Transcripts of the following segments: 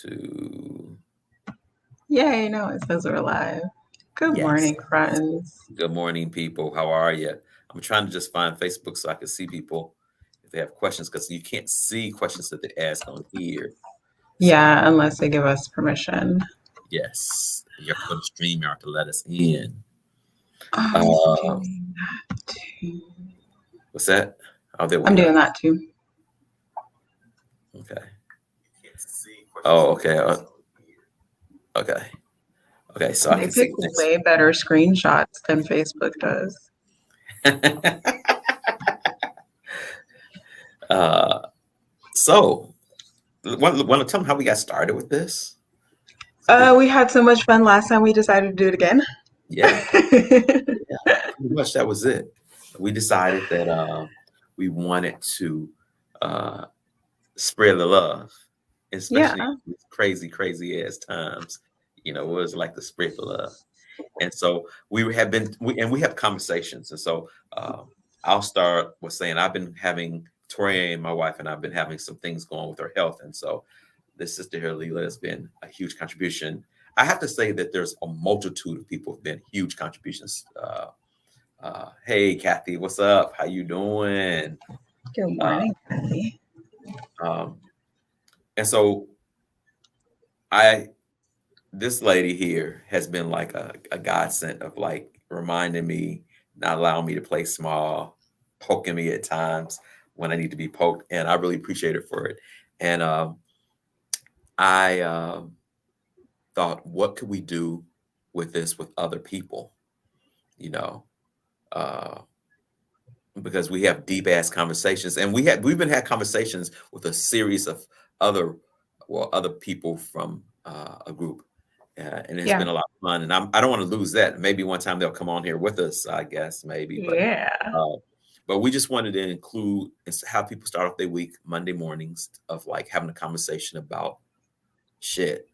2. Yay, no, it says we're live. Good Yes. morning, friends. Good morning, people. How are you? I'm trying to just find Facebook so I can see people if they have questions because you can't see questions that they ask on here. So, Yeah, unless they give us permission. yes, you have to go to StreamYard to let us in. I'm Uh, doing that too. what's that? Oh, there we I'm go. doing that too. Okay. Oh, okay. Okay. Okay. So I They can see pick way better screenshots than Facebook does. things. uh, so, want to tell them how we got started with this? We had so much fun last time we decided to do it again. Yeah. Yeah, pretty much that was it. We decided that we wanted to uh, spread the love, Yeah. especially in these crazy, crazy ass times. It was like the spread the love, and so we have conversations, and so I'll start with saying I've been having Tori and my wife and I've been having some things going with her health, and so this sister here, Lila, has been a huge contribution. I have to say that there's a multitude of people who've been huge contributions. Hey, Kathy, what's up? How you doing? Good Uh, morning, Kathy. um, and so I, this lady here has been like a godsend of like reminding me, not allowing me to play small, poking me at times when I need to be poked, and I really appreciate it for it. And I thought, what could we do with this with other people? You know, uh, because we have deep ass conversations, and we've been had conversations with a series of other other people from a group, and it's Yeah. been a lot of fun. And I don't want to lose that. Maybe one time they'll come on here with us, I guess maybe, Yeah. uh, but we just wanted to include and have people start off their week Monday mornings of like having a conversation about shit.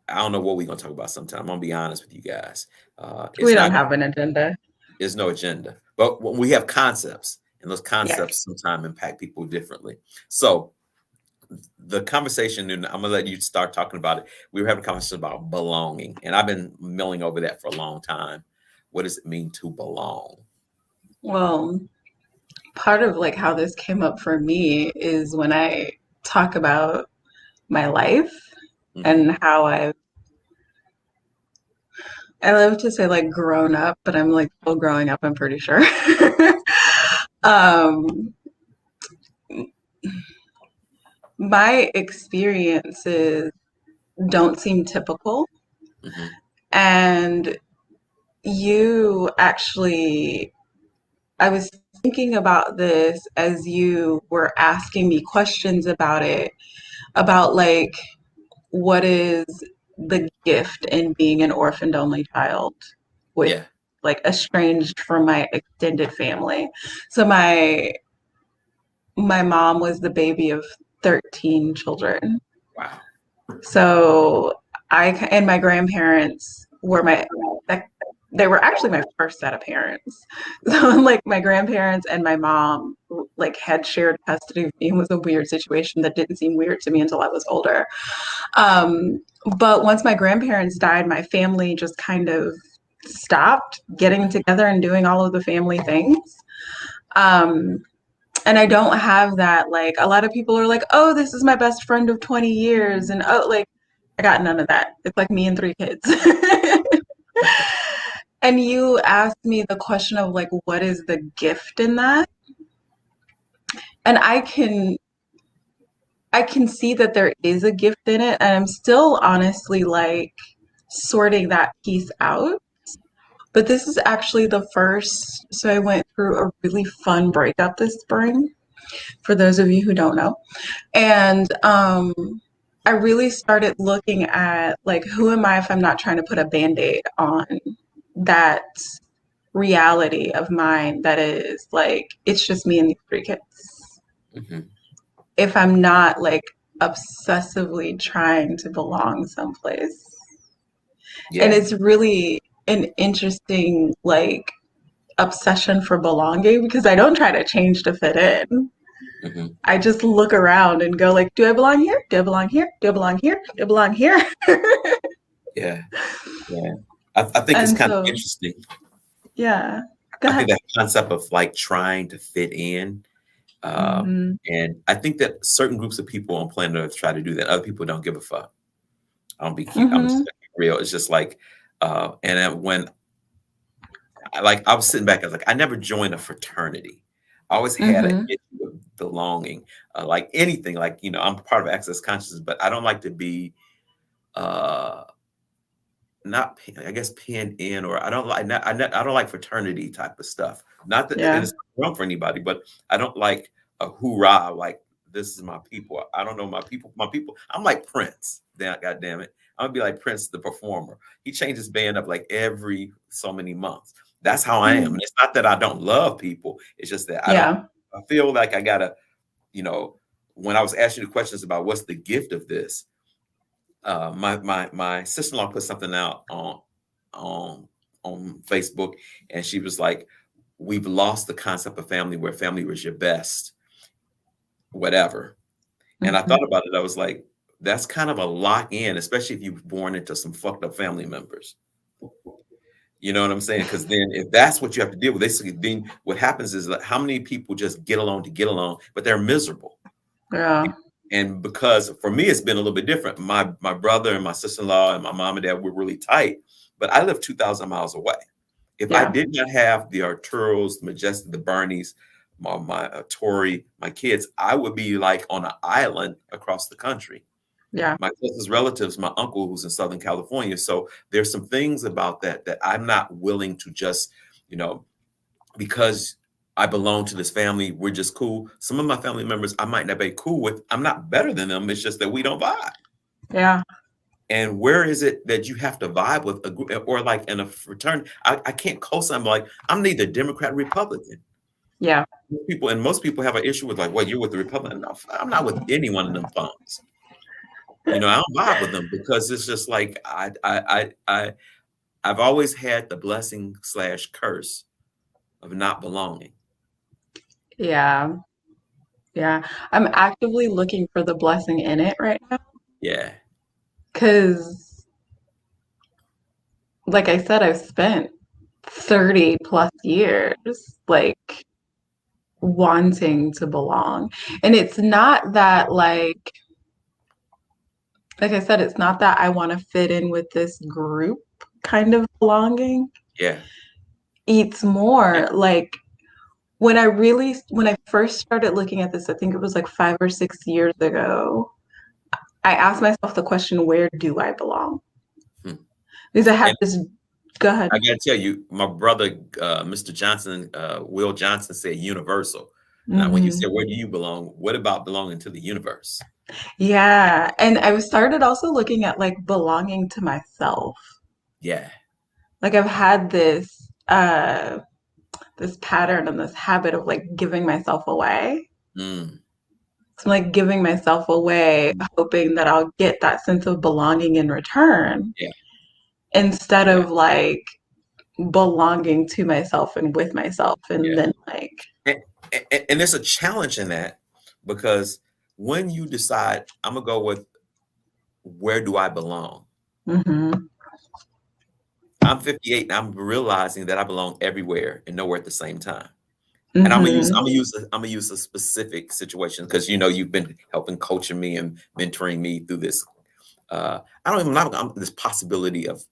I don't know what we're gonna talk about. Sometime I'm gonna be honest with you guys. We It's don't not have an agenda. There's no agenda, but when we have concepts, and those Yes. concepts sometimes impact people differently. So the conversation, and I'm gonna let you start talking about it. We were having a conversation about belonging, and I've been milling over that for a long time. What does it mean to belong? Well, part of like how this came up for me is when I talk about my life Hmm. and how I love to say like grown up, but I'm like still growing up, I'm pretty sure. um, my experiences don't seem typical. Hmm. And you actually, I was thinking about this as you were asking me questions about it, about like what is the gift in being an orphaned only child with Yeah. like estranged from my extended family. So my mom was the baby of 13 children. Wow. So I and my grandparents were they were actually my first set of parents. So like my grandparents and my mom like had shared custody of me. It was a weird situation that didn't seem weird to me until I was older. Um, but once my grandparents died, my family just kind of stopped getting together and doing all of the family things. Um, and I don't have that. Like a lot of people are like, "Oh, this is my best friend of 20 years," and oh, like I got none of that. It's like me and three kids. And you asked me the question of like, what is the gift in that? And I can see that there is a gift in it, and I'm still honestly like sorting that piece out. But this is actually the first. So I went through a really fun breakup this spring, for those of you who don't know. And I really started looking at like, who am I if I'm not trying to put a band aid on that reality of mine that is like, it's just me and these three kids. Hmm. If I'm not like obsessively trying to belong someplace. And Yeah. it's really an interesting like obsession for belonging because I don't try to change to fit in. Hmm. I just look around and go like, do I belong here? Do I belong here? Do I belong here? Do I belong here? Yeah, yeah. I think it's And kind of so, interesting. yeah, go I think ahead. that concept of like trying to fit in, um, Hmm. and I think that certain groups of people on planet Earth try to do that. Other people don't give a fuck. I'm just Hmm. gonna be real. It's just like, and then when I was sitting back, I was like, I never joined a fraternity. I always had an Hmm. issue with belonging, like anything. Like I'm part of Access Consciousness, but I don't like to be uh not I guess pinned in, or I don't like I don't like fraternity type of stuff. Not that, and Yeah. it's not wrong for anybody, but I don't like a hoorah, like this is my people. I don't know my people. My people. I'm like Prince. Damn, God damn it. I'm gonna be like Prince, the performer. He changed his band up like every so many months. That's how I am. And Mm. it's not that I don't love people. It's just that I don't. Yeah. I feel like I gotta, you know, when I was asking you the questions about what's the gift of this, my sister-in-law put something out on Facebook, and she was like, "We've lost the concept of family, where family was your best, whatever." And I Hmm. thought about it. I was like, "That's kind of a lock in, especially if you've born into some fucked up family members." You know what I'm saying? Because then, if that's what you have to deal with, basically, then what happens is that how many people just get along to get along, but they're miserable. Yeah. And because for me, it's been a little bit different. My brother and my sister-in-law and my mom and dad were really tight, but I live 2,000 miles away. If I Yeah. did not have the Arturos, the Majestic, the Bernies, my Tori, my kids, I would be like on an island across the country. Yeah. My closest relatives, my uncle who's in Southern California. So there's some things about that I'm not willing to just, you know, because I belong to this family, we're just cool. Some of my family members I might not be cool with. I'm not better than them. It's just that we don't vibe. Yeah. And where is it that you have to vibe with a group, or like in a fraternity? I can't co-sign like I'm neither Democrat or Republican. Yeah. Most people have an issue with like, well, you're with the Republican. No, I'm not with any one of them thumbs. I don't vibe with them because it's just like I've always had the blessing slash curse of not belonging. Yeah. Yeah. I'm actively looking for the blessing in it right now Yeah. because, like I said, I've spent 30 plus years like wanting to belong. And it's not that like I said, it's not that I want to fit in with this group kind of belonging. Yeah. It's Yeah. more like when I first started looking at this, I think it was like 5 or 6 years ago, I asked myself the question, where do I belong? Hmm. Because I had And this, go ahead. I gotta tell you, my brother, Mr. Johnson, Will Johnson said universal. Now, when you Hmm. said where do you belong, what about belonging to the universe? Yeah. And I started also looking at like belonging to myself. Yeah. Like I've had this pattern and this habit of like giving myself away. Mm, So I'm like giving myself away, hoping that I'll get that sense of belonging in return yeah. instead Yeah. of like belonging to myself and with myself. And Yeah. then like, And, and there's a challenge in that because when you decide, I'm gonna go with where do I belong? hmm. I'm 58 and I'm realizing that I belong everywhere and nowhere at the same time. And Hmm. I'm gonna use a specific situation because you've been helping coaching me and mentoring me through this. I don't even know this possibility of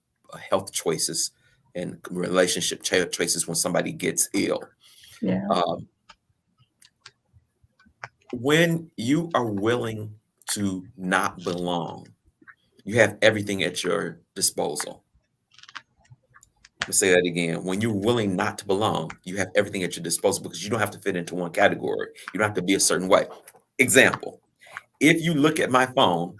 health choices and relationship choices when somebody gets ill. Yeah. Um, when you are willing to not belong, you have everything at your disposal. Let's say that again. When you're willing not to belong, you have everything at your disposal because you don't have to fit into one category. You don't have to be a certain way. Example: if you look at my phone,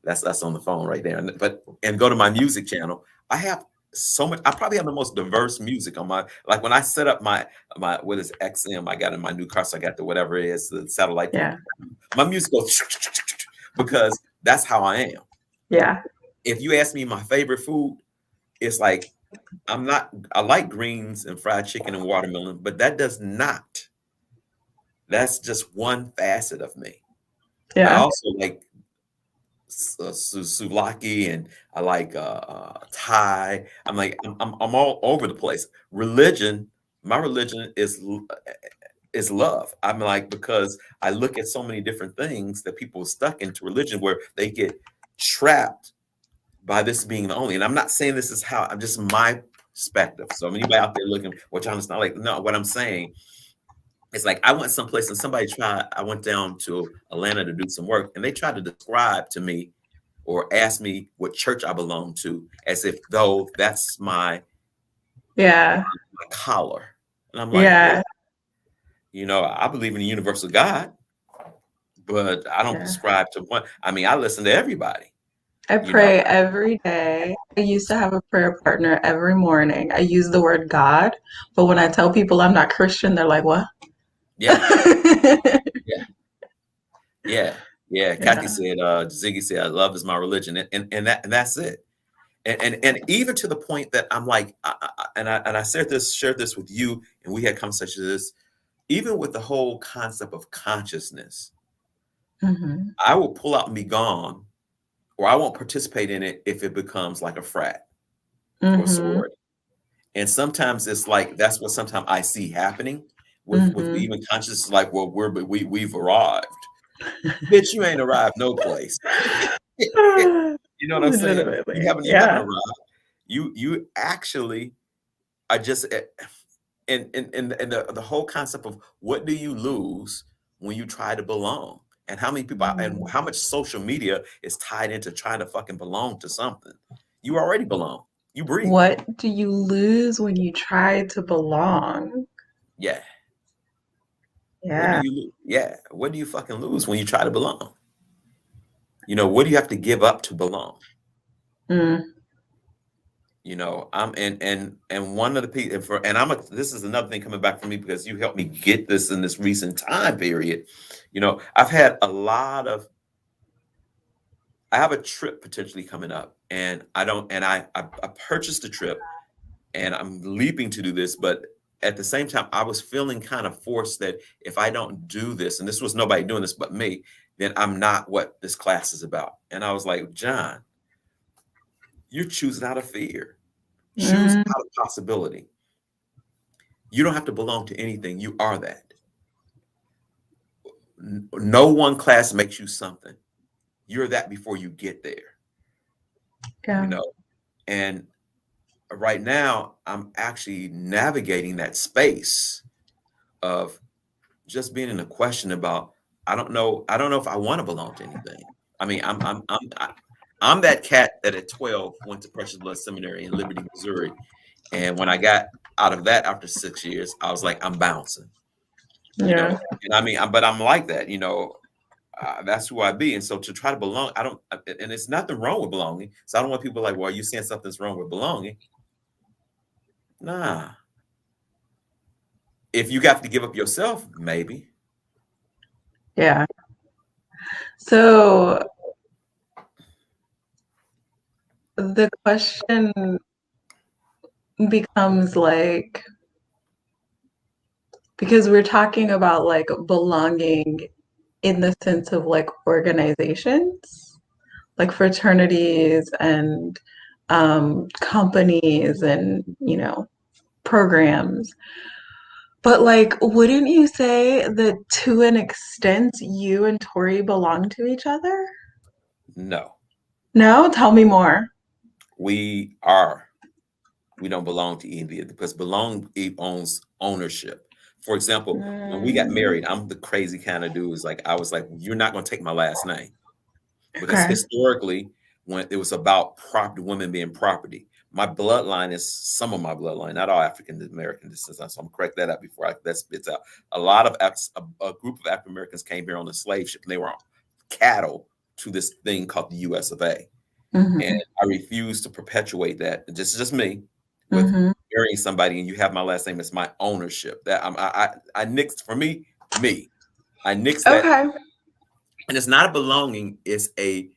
that's us on the phone right there, and go to my music channel, I have so much. I probably have the most diverse music on my, like when I set up my what is XM I got in my new car, so I got the whatever it is, the satellite phone. Yeah. My music goes because that's how I am. Yeah. If you ask me my favorite food, it's like I like greens and fried chicken and watermelon, but that does not That's just one facet of me. I Yeah. also like souvlaki, and I like Thai. I'm all over the place. Religion, my religion is love. I'm like, because I look at so many different things that people are stuck into religion where they get trapped by this being the only. And I'm not saying this is how. I'm just my perspective. So anybody out there looking, which I'm just not like, no. What I'm saying, it's like I went someplace and somebody tried. I went down to Atlanta to do some work, and they tried to describe to me or ask me what church I belong to, as if though that's Yeah. my collar. And I'm like, well, Yeah. I believe in the universal God, but I don't Yeah. prescribe to one. I mean, I listen to everybody. I You know, pray every day. I used to have a prayer partner every morning. I use the word God, but when I tell people I'm not Christian, they're like, "What?" yeah, yeah, yeah, yeah. Kathy Yeah. said, Ziggy said, love is my religion, and that's it. And even to the point that I'm like, and I shared this with you, and we had conversations. This even with the whole concept of consciousness, Hmm. I will pull out and be gone, or I won't participate in it if it becomes like a frat or Hmm. sorority. And sometimes it's like that's what sometimes I see happening with Hmm. even consciousness. Like, well, we've arrived. Bitch, you ain't arrived no place. You know what I'm saying? Legitimately. You haven't Yeah. arrived. You actually are just and the whole concept of what do you lose when you try to belong, and how many people and Mm. how much social media is tied into trying to fucking belong to something. You already belong. You breathing. What do you lose when you try to belong? Yeah. What do Yeah. you lose? Yeah. What do you fucking lose when you try to belong? What do you have to give up to belong? Mm. I'm and one of the people and this is another thing coming back from me because you helped me get this in this recent time period. I've had a lot of I have a trip potentially coming up, and I don't and I purchased a trip, and I'm leaping to do this, but at the same time I was feeling kind of forced that if I don't do this, and this was nobody doing this but me, then I'm not what this class is about. And I was like, John, you're choosing out of fear. Choose Mm. out of possibility. You don't have to belong to anything. You are that. No one class makes you something. You're that before you get there, you Yeah. know. And right now, I'm actually navigating that space of just being in a question about I don't know if I want to belong to anything. I mean, I'm that cat that at 12 went to Precious Blood Seminary in Liberty, Missouri, and when I got out of that after 6 years, I was like, I'm bouncing, you know. Yeah. And I mean, but I'm like that, that's who I be. And so to try to belong, I don't, and it's nothing wrong with belonging. So I don't want people like, well, you saying something's wrong with belonging. Nah. If you got to give up yourself, maybe. Yeah. So the question becomes like, because we're talking about like belonging in the sense of like organizations, like fraternities and companies and, programs. But like, wouldn't you say that to an extent you and Tori belong to each other? No, No? Tell me more. we are. We don't belong to either because owns ownership. For example, when we got Mm, married, I'm the crazy kind of dude. Is like I was like, you're not going to take my last name. Because okay. historically, when it was about property, women being property, my bloodline is some of my bloodline, not all African American descent. So I'm gonna correct that up before that spits out. A lot of a group of African Americans came here on the slave ship, and they were cattle to this thing called the U.S. of A. And Hmm. I refuse to perpetuate that. Just me with Hmm. marrying somebody, and you have my last name. It's my ownership. That I nixed for me. I nixed that, Okay. and it's not a belonging. It's a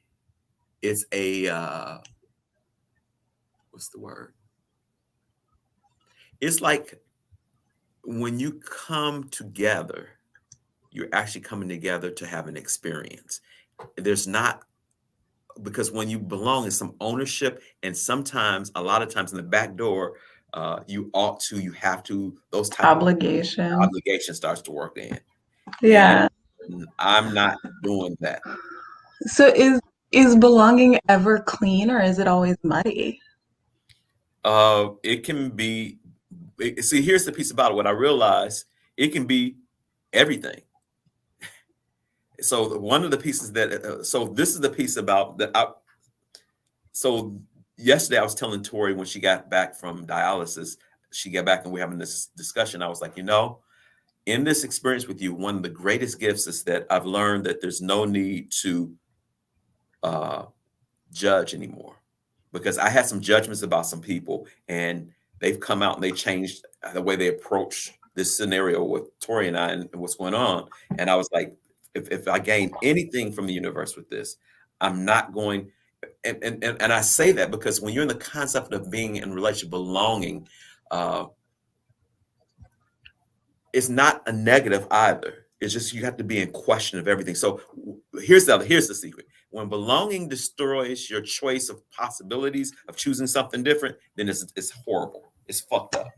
what's the word? It's like when you come together. you're actually coming together to have an experience. There's not, because when you belong, is some ownership, and sometimes, a lot of times, in the back door, you ought to, you have to, those type of Obligation. obligation starts to work in, and Yeah. I'm not doing that. So is belonging ever clean or is it always muddy? It can be. See, here's the piece about it. What I realize, it can be everything. So one of the pieces that, so this is the piece about that. So yesterday I was telling Tori, when she got back from dialysis, she got back and we're having this discussion. I was like, in this experience with you, one of the greatest gifts is that I've learned that there's no need to uh, judge anymore, because I had some judgments about some people, and they've come out and they changed the way they approach this scenario with Tori and I, and what's going on. And I was like, if I gain anything from the universe with this, I'm not going. And I say that because when you're in the concept of being in relationship, belonging, uh, it's not a negative either. It's just you have to be in question of everything. So here's the secret. When belonging destroys your choice of possibilities of choosing something different, then it's horrible. It's fucked up.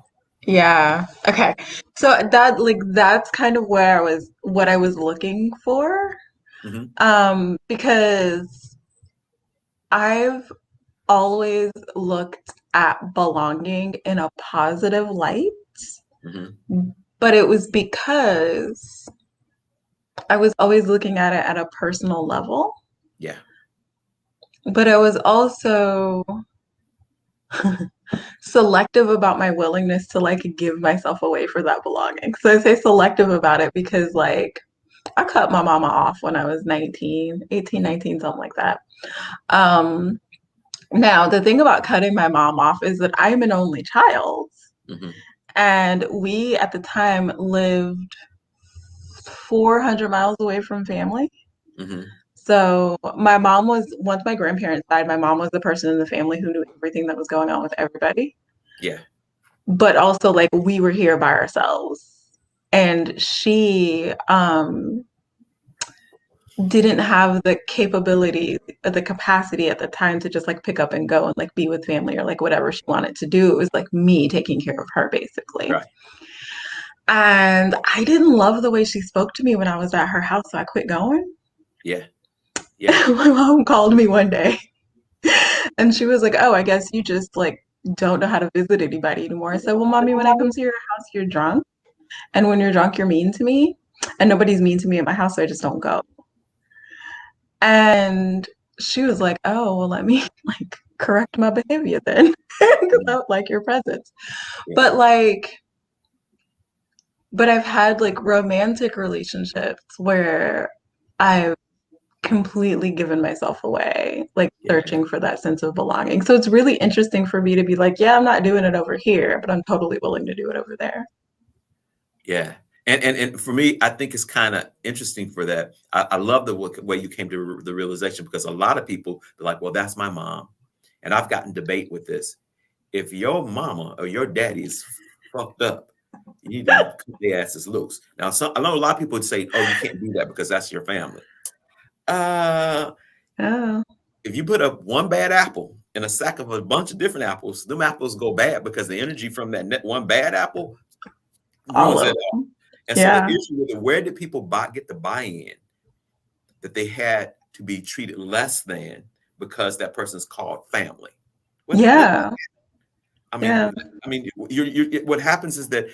Yeah. Okay. So that's kind of where what I was looking for. Hmm. Because I've always looked at belonging in a positive light, Hmm. but it was because I was always looking at it at a personal level, Yeah. but I was also selective about my willingness to like give myself away for that belonging. So I say selective about it because like I cut my mama off when I was 19, 18, Hmm. 19, something like that. Um, Now, the thing about cutting my mom off is that I'm an only child, Hmm. and we at the time lived 400 miles away from family. Hmm. So my mom was, once my grandparents died, my mom was the person in the family who knew everything that was going on with everybody. Yeah. But also, like, we were here by ourselves. And she didn't have the capability, the capacity at the time to just like pick up and go and like be with family or like whatever she wanted to do. It was like me taking care of her basically. Right. And I didn't love the way she spoke to me when I was at her house, so I quit going. Yeah. Yeah. My mom called me one day and she was like, "Oh, I guess you just like don't know how to visit anybody anymore." I said, "Well, mommy, when I come to your house, you're drunk. And when you're drunk, you're mean to me. And nobody's mean to me at my house, so I just don't go." And she was like, "Oh, well, let me like correct my behavior then, because I Mhm. don't like your presence." Yeah. But like, but I've had like romantic relationships where I've completely given myself away, like Yeah. searching for that sense of belonging. So it's really interesting for me to be like, yeah, I'm not doing it over here, but I'm totally willing to do it over there. Yeah. And for me, I think it's kind of interesting for that. I love the way you came to the realization, because a lot of people are like, well, that's my mom. And I've gotten debate with this. If your mama or your daddy is fucked up, you need to cut their asses loose. Now, I know a lot of people would say, oh, you can't do that because that's your family. Uh, Oh, if you put up one bad apple in a sack of a bunch of different apples, them apples go bad because the energy from that one bad apple all ruins of it all. them. And so the Yeah. issue with it, where did people get the buy-in that they had to be treated less than because that person's called family? What Yeah. I mean, Yeah. what happens is that,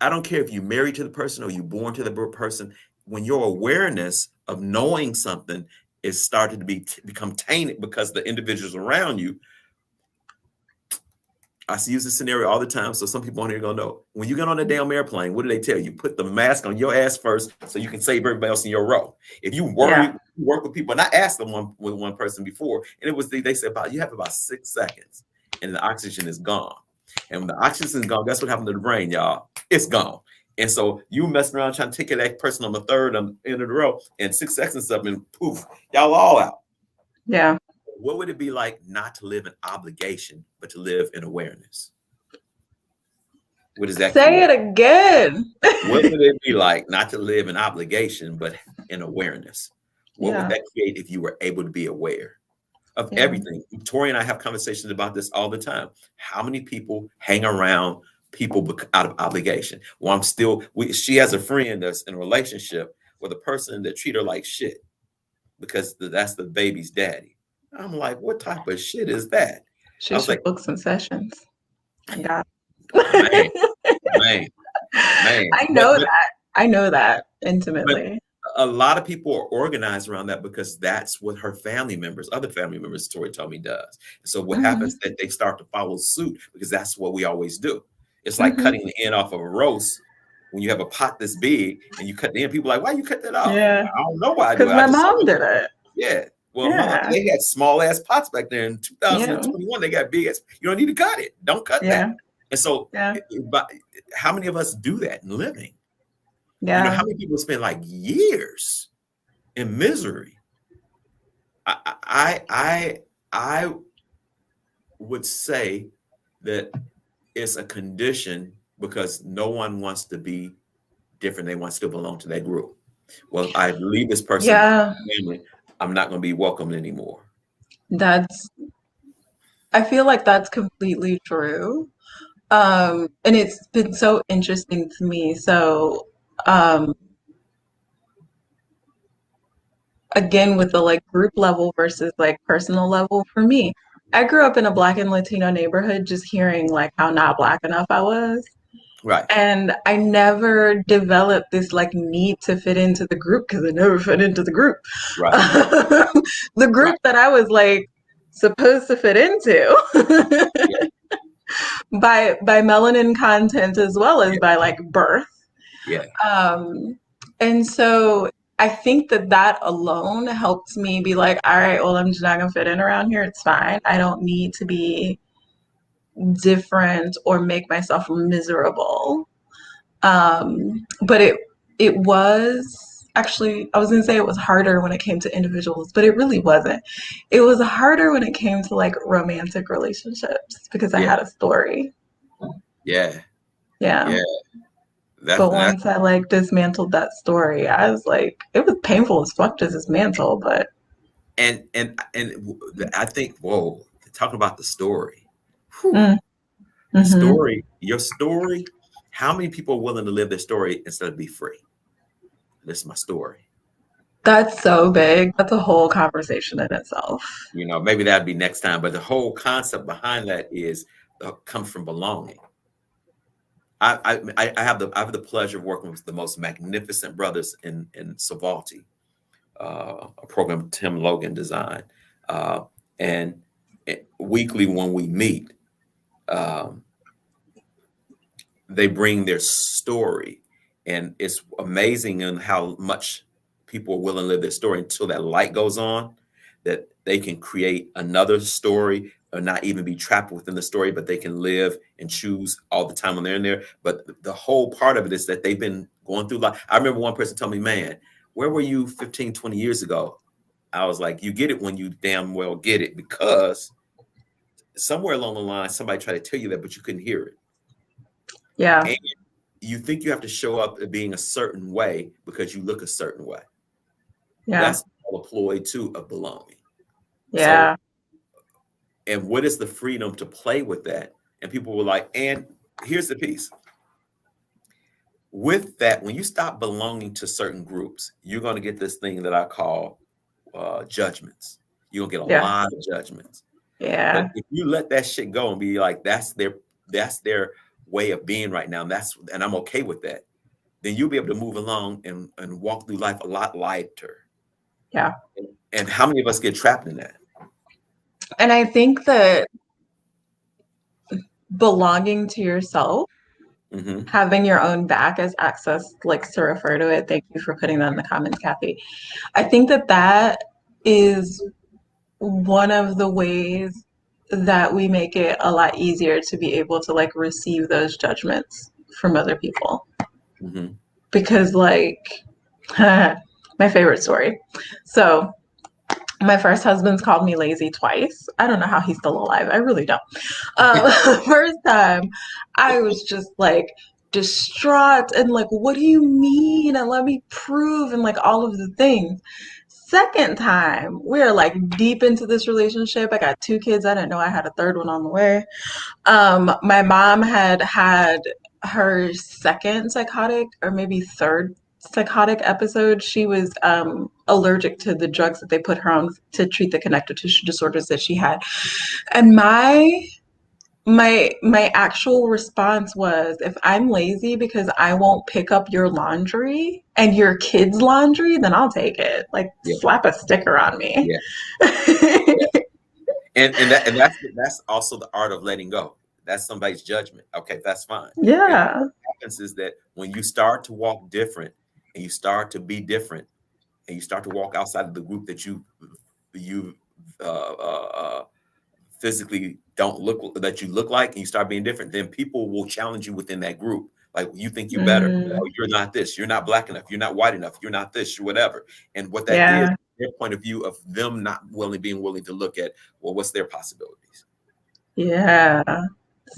I don't care if you're married to the person or you're born to the person, when your awareness of knowing something is started to become tainted because the individuals around you. I use this scenario all the time, so some people on here gonna know. When you get on a damn airplane, what do they tell you? Put the mask on your ass first, so you can save everybody else in your row. If you Yeah. work with people, and I asked them with one person before, and it was they said about, you have about 6 seconds, and the oxygen is gone. And when the oxygen is gone, guess what happened to the brain, y'all? It's gone. And so you messing around trying to take care of that person on the third end of the row, and 6 seconds up, and poof, y'all all out. Yeah. What would it be like not to live in obligation, but to live in awareness? What does that Say create? it again. What would it be like not to live in obligation, but in awareness? What would Yeah, that create if you were able to be aware of yeah. everything? Tori and I have conversations about this all the time. How many people hang around people out of obligation? Well, she has a friend that's in a relationship with a person that treat her like shit because that's the baby's daddy. I'm like, what type of shit is that? She I was should like, book some sessions. My God. man, man, man. I But know but that. I know that but intimately. a lot of people are organized around that because that's what her family members, other family members, Tori told me does. And so what happens Hmm. is that they start to follow suit because that's what we always do. It's like Hmm. cutting the end off of a roast when you have a pot this big and you cut the end. People are like, why you cut that off? Yeah, I don't know why I do because it. I my just saw mom it. did it. Yeah. Well, Yeah, they had small ass pots back there in yeah, 2021. They got big ass. You don't need to cut it. Don't cut that. yeah, And so, yeah, but how many of us do that in living? yeah, How many people spend like years in misery? I I I I would say that it's a condition because no one wants to be different. They want to still belong to that group. Well, if I leave this person yeah. family, I'm not going to be welcomed anymore. That's. I feel like that's completely true. And it's been so interesting to me. So, um, again, with the like group level versus like personal level, for me, I grew up in a Black and Latino neighborhood, just hearing like how not Black enough I was. Right, And I never developed this like need to fit into the group because I never fit into the group. right, The right. group that I was like supposed to fit into Yeah, by melanin content as well as yeah, by like birth. yeah, And so I think that that alone helped me be like, all right, well, I'm just not gonna fit in around here. It's fine. I don't need to be different or make myself miserable. But it was actually, I was gonna say it was harder when it came to individuals, but it really wasn't. It was harder when it came to like romantic relationships because I yeah, had a story. yeah, Yeah. yeah. But That's once I like dismantled that story, I was like, it was painful as fuck to dismantle, but I think, whoa, talking about the story. Whew, mm, the hmm story, your story. How many people are willing to live their story instead of be free? This is my story. that's so big. That's a whole conversation in itself. Maybe that'd be next time. But the whole concept behind that is comes from belonging. I have the pleasure of working with the most magnificent brothers in Savalti, a program Tim Logan designed, and weekly when we meet, um, they bring their story, and it's amazing in how much people are willing to live their story until that light goes on, that they can create another story or not even be trapped within the story, but they can live and choose all the time when they're in there. But the whole part of it is that they've been going through life. I remember one person told me, man, where were you 15, 20 years ago? I was like, you get it when you damn well get it, because somewhere along the line somebody tried to tell you that but you couldn't hear it. Yeah, You think you have to show up as being a certain way because you look a certain way. yeah, That's all a ploy too of belonging. So, yeah, and what is the freedom to play with that? And people were like, and here's the piece. With that, when you stop belonging to certain groups, you're going to get this thing that I call judgments. You're going to get a yeah, lot of judgments. But yeah, if you let that shit go and be like, that's their way of being right now, and I'm okay with that, then you'll be able to move along and walk through life a lot lighter. yeah. And how many of us get trapped in that? And I think that belonging to yourself, Hmm. having your own back as access likes to refer to it. Thank you for putting that in the comments, Kathy. I think that that is one of the ways that we make it a lot easier to be able to like receive those judgments from other people. Hmm. Because like my favorite story. So My first husband's called me lazy twice. I don't know how he's still alive. I really don't. First time, I was just like distraught and like, what do you mean? And let me prove and like all of the things. Second time, we're like deep into this relationship. I got two kids. I didn't know I had a third one on the way. My mom had her second psychotic or maybe third psychotic episode. She was allergic to the drugs that they put her on to treat the connective tissue disorders that she had. And my actual response was, if I'm lazy because I won't pick up your laundry and your kids' laundry, then I'll take it. Like Yeah, slap a sticker on me. yeah, yeah. And that's also the art of letting go. That's somebody's judgment. Okay, that's fine. And Yeah. what happens is that when you start to walk different and you start to be different and you start to walk outside of the group that you uh, uh, uh, physically don't look that you look like, and you start being different, then people will challenge you within that group. Like, you think you're better. Mm, Oh, you're not this. You're not black enough. You're not white enough. You're not this. You're whatever. And what that is, yeah. their point of view of them not being willing to look at, well, what's their possibilities? Yeah.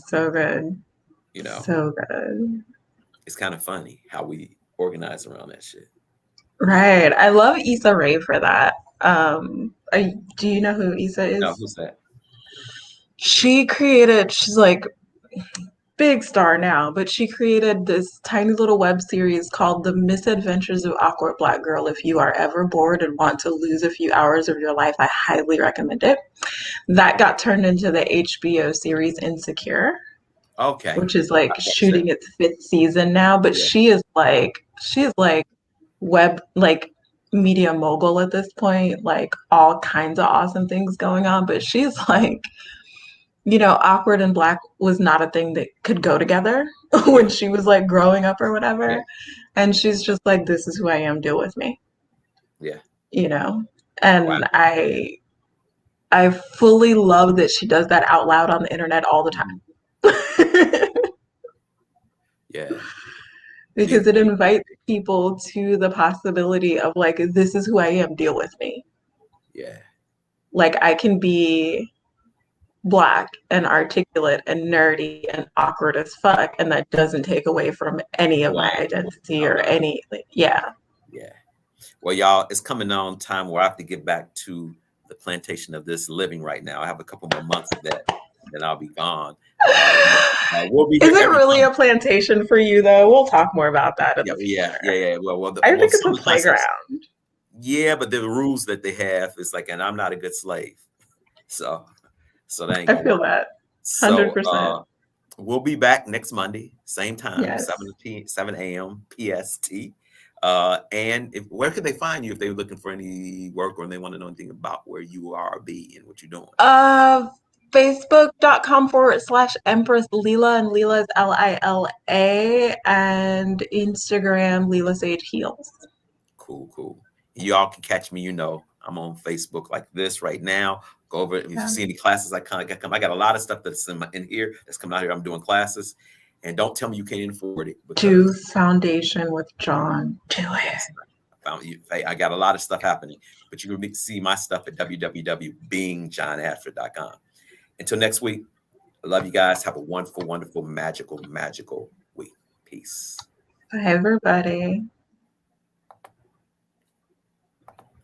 So good. You know, So good. it's kind of funny how we organize around that shit. Right. I love Issa Rae for that. Do you know who Issa No, is? who's that? She's like big star now, but she created this tiny little web series called The Misadventures of Awkward Black Girl. If you are ever bored and want to lose a few hours of your life, I highly recommend it. That got turned into the HBO series Insecure, Okay, which is like I watched that. shooting its fifth season now. But Yeah, she is like web like media mogul at this point, like all kinds of awesome things going on. But she's like, awkward and black was not a thing that could go together when yeah, she was like growing up or yeah, whatever. And she's just like, this is who I am, deal with me, yeah. you know? Wow. And I fully love that she does that out loud on the internet all the Mhm. time. Yeah, Because it beautiful. invites people to the possibility of like, this is who I am, deal with me. Yeah, Like I can be black and articulate and nerdy and awkward as fuck, and that doesn't take away from any of my right. identity No, or no. any, yeah. Yeah. Well, y'all, it's coming on time where I have to get back to the plantation of this living right now. I have a couple more months of that, and then I'll be gone. We'll be Is here it every really a Monday. plantation for you though? We'll talk more about that in Yeah, the yeah, yeah, future. yeah. I Well, think it's some a of the concepts, playground. yeah, but the rules that they have is like, and I'm not a good slave, so that ain't I gonna feel work. that. So 100%. we'll be back next Monday, same time, Yes. 7 a.m. PST. And where can they find you if they're looking for any work or they want to know anything about where you are, be, and what you're doing? Uh, Facebook.com/Empress Lila, and Lila is Lila, and Instagram Lila Sage Heals. Cool, cool. Y'all can catch me. I'm on Facebook like this right now. Go over it. If you Yeah. see any classes, I got a lot of stuff that's in here that's coming out here. I'm doing classes, and don't tell me you can't afford it Do because foundation with John. Do yes, it. I got a lot of stuff happening. But you can see my stuff at www.beingjohnashford.com. Until next week, I love you guys. Have a wonderful, wonderful, magical, magical week. Peace. Bye, everybody.